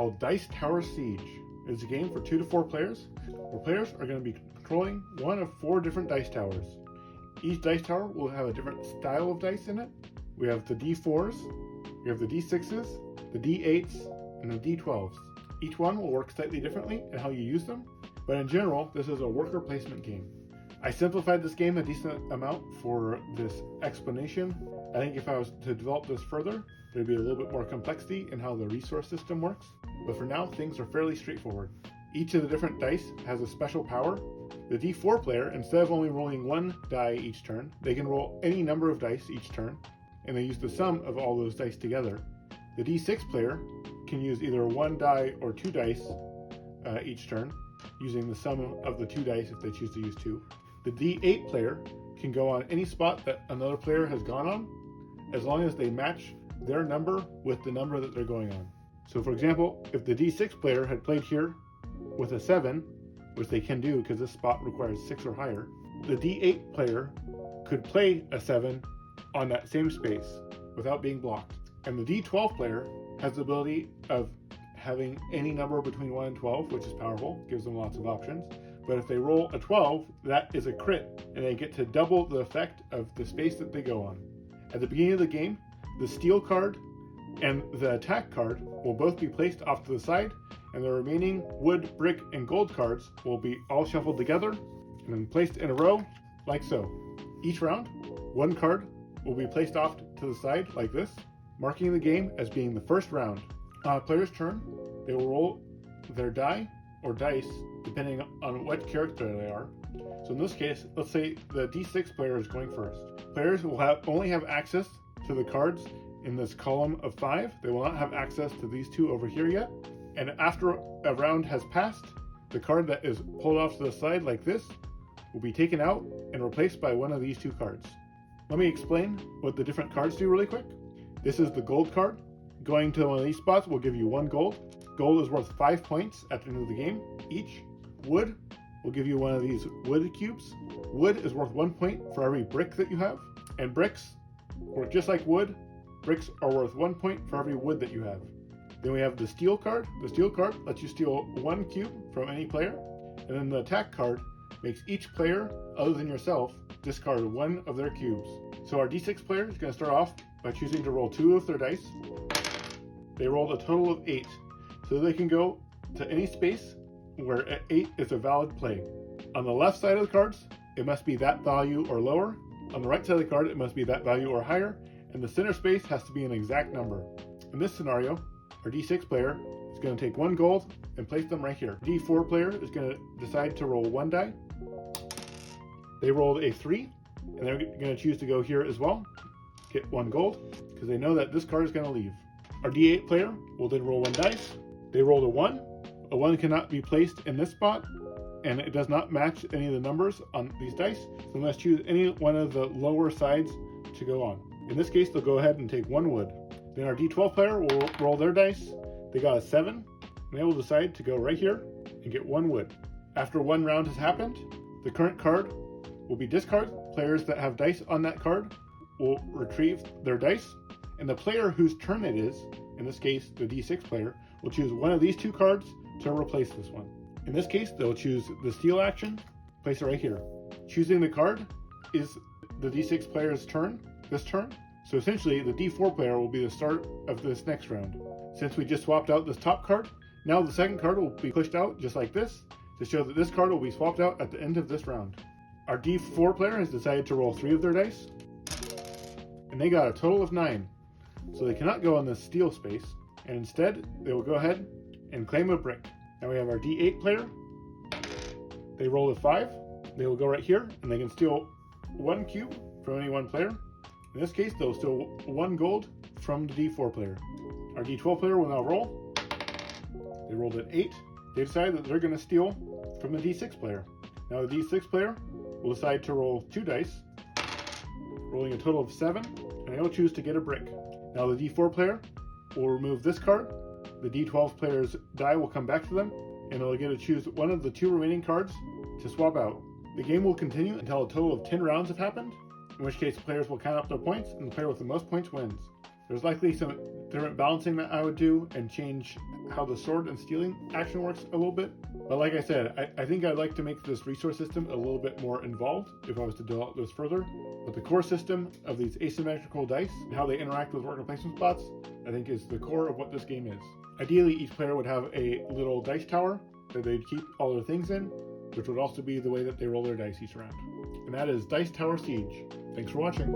called Dice Tower Siege. It is a game for 2 to 4 players, where players are going to be controlling one of 4 different dice towers. Each dice tower will have a different style of dice in it. We have the D4s, we have the D6s, the D8s, and the D12s. Each one will work slightly differently in how you use them, but in general, this is a worker placement game. I simplified this game a decent amount for this explanation. I think if I was to develop this further, there'd be a little bit more complexity in how the resource system works, but for now, things are fairly straightforward. Each of the different dice has a special power. The D4 player, instead of only rolling 1 die each turn, they can roll any number of dice each turn, and they use the sum of all those dice together. The D6 player can use either 1 die or 2 dice each turn, using the sum of the 2 dice if they choose to use 2. The D8 player can go on any spot that another player has gone on, as long as they match their number with the number that they're going on. So for example, if the D6 player had played here with a 7, which they can do because this spot requires 6 or higher, the D8 player could play a 7 on that same space without being blocked. And the D12 player has the ability of having any number between 1 and 12, which is powerful, gives them lots of options. But if they roll a 12, that is a crit, and they get to double the effect of the space that they go on. At the beginning of the game, the steal card and the attack card will both be placed off to the side, and the remaining wood, brick, and gold cards will be all shuffled together and then placed in a row like so. Each round, 1 card will be placed off to the side like this, marking the game as being the first round. On a player's turn, they will roll their die or dice depending on what character they are. So in this case, let's say the D6 player is going first. Players will only have access to the cards in this column of 5. They will not have access to these 2 over here yet. And after a round has passed, the card that is pulled off to the side like this will be taken out and replaced by one of these 2 cards. Let me explain what the different cards do really quick. This is the gold card. Going to one of these spots will give you 1 gold. Gold is worth 5 points at the end of the game each. Wood will give you one of these wood cubes. Wood is worth 1 point for every brick that you have. And bricks work just like wood. Bricks are worth 1 point for every wood that you have. Then we have the steel card. The steel card lets you steal 1 cube from any player. And then the attack card makes each player, other than yourself, discard 1 of their cubes. So our D6 player is going to start off by choosing to roll 2 of their dice. They rolled a total of 8. So they can go to any space where 8 is a valid play. On the left side of the cards, it must be that value or lower. On the right side of the card, it must be that value or higher. And the center space has to be an exact number. In this scenario, our D6 player is going to take 1 gold and place them right here. D4 player is going to decide to roll 1 die. They rolled a 3, and they're going to choose to go here as well. Get 1 gold, because they know that this card is going to leave. Our D8 player will then roll 1 dice. They rolled a 1. A 1 cannot be placed in this spot, and it does not match any of the numbers on these dice, so they must choose any one of the lower sides to go on. In this case, they'll go ahead and take 1 wood. Then our D12 player will roll their dice. They got a 7, and they will decide to go right here and get 1 wood. After 1 round has happened, the current card will be discarded. Players that have dice on that card will retrieve their dice, and the player whose turn it is, in this case the D6 player, will choose one of these 2 cards to replace this one. In this case, they'll choose the steal action, place it right here. Choosing the card is the D6 player's turn, this turn. So essentially, the D4 player will be the start of this next round. Since we just swapped out this top card, now the second card will be pushed out just like this to show that this card will be swapped out at the end of this round. Our D4 player has decided to roll 3 of their dice, and they got a total of 9. So they cannot go in the steal space, and instead they will go ahead and claim a brick. Now we have our D8 player. They rolled a 5. They will go right here, and they can steal 1 cube from any 1 player. In this case, they'll steal 1 gold from the D4 player. Our D12 player will now roll. They rolled an 8. They decide that they're going to steal from the D6 player. Now the D6 player will decide to roll 2 dice, rolling a total of 7, and they will choose to get a brick. Now the D4 player will remove this card. The D12 player's die will come back to them, and they'll get to choose one of the 2 remaining cards to swap out. The game will continue until a total of 10 rounds have happened, in which case players will count up their points, and the player with the most points wins. There's likely some different balancing that I would do and change how the sword and stealing action works a little bit. But like I said, I think I'd like to make this resource system a little bit more involved if I was to develop this further. But the core system of these asymmetrical dice and how they interact with worker placement spots, I think is the core of what this game is. Ideally, each player would have a little dice tower that they'd keep all their things in, which would also be the way that they roll their dice each round. And that is Dice Tower Siege. Thanks for watching.